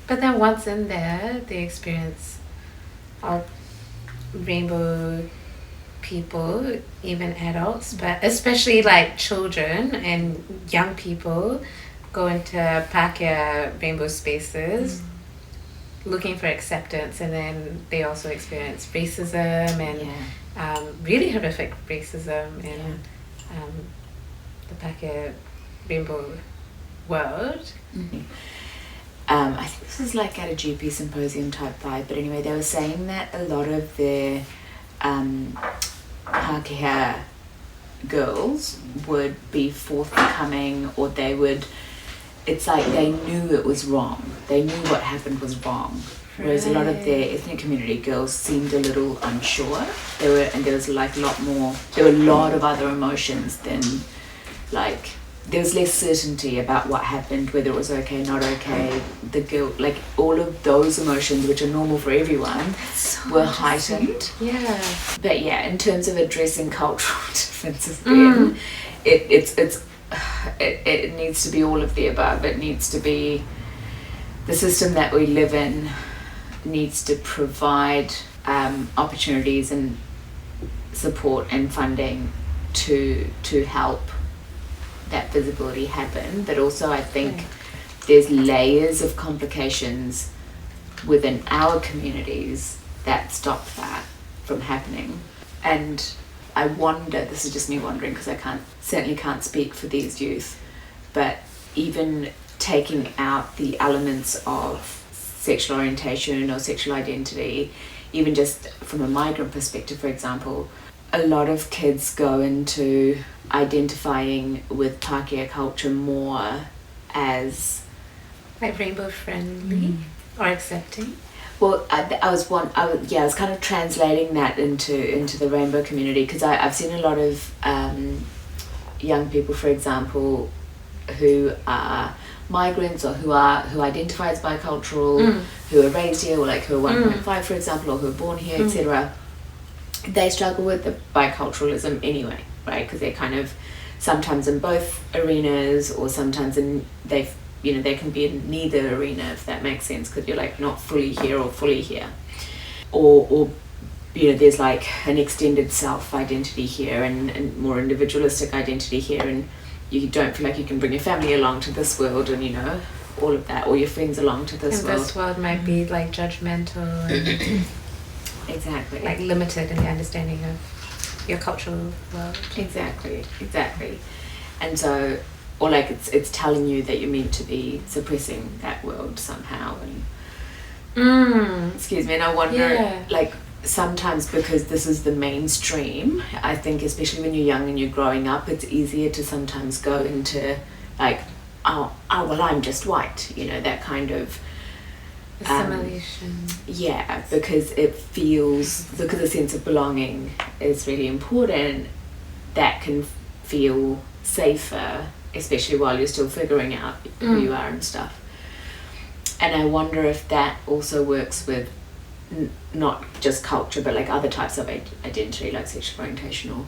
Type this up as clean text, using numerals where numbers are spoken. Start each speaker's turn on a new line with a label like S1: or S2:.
S1: But then once in there, the experience of rainbow people, even adults, but especially like children and young people go into Pākehā rainbow spaces looking for acceptance, and then they also experience racism and really horrific racism in the Pākehā rainbow world.
S2: I think this is like at a GP symposium type vibe, but anyway, they were saying that a lot of their Pākehā girls would be forthcoming, or they would, it's like they knew it was wrong. They knew what happened was wrong. Whereas a lot of their ethnic community girls seemed a little unsure. There was like a lot more, there were a lot of other emotions than like, there was less certainty about what happened, whether it was okay, not okay, the guilt, like all of those emotions, which are normal for everyone, were heightened.
S1: Yeah.
S2: But yeah, in terms of addressing cultural differences, then it needs to be all of the above. It needs to be the system that we live in needs to provide opportunities and support and funding to help that visibility happen, but also I think there's layers of complications within our communities that stop that from happening. And I wonder, this is just me wondering because I certainly can't speak for these youth, but even taking out the elements of sexual orientation or sexual identity, even just from a migrant perspective, for example, a lot of kids go into identifying with Pākehā culture more as
S1: like rainbow friendly or accepting.
S2: Well, I was kind of translating that into the rainbow community, because I've seen a lot of young people, for example, who are migrants or who identify as bicultural, who are raised here, or like who are 1.5, for example, or who are born here, etc. They struggle with the biculturalism anyway, right? Because they're kind of sometimes in both arenas, or sometimes they can be in neither arena, if that makes sense, because you're like not fully here or fully here, or there's like an extended self identity here and more individualistic identity here, and you don't feel like you can bring your family along to this world, and all of that, or your friends along to this world.
S1: This world might be like judgmental and
S2: exactly,
S1: like limited in the understanding of your cultural world.
S2: Exactly. And so, or like it's telling you that you're meant to be suppressing that world somehow, and excuse me, and I wonder, like, sometimes because this is the mainstream, I think especially when you're young and you're growing up, it's easier to sometimes go into like, oh well, I'm just white, that kind of
S1: assimilation.
S2: Because because a sense of belonging is really important. That can feel safer, especially while you're still figuring out who you are and stuff. And I wonder if that also works with not just culture, but like other types of identity, like sexual orientation or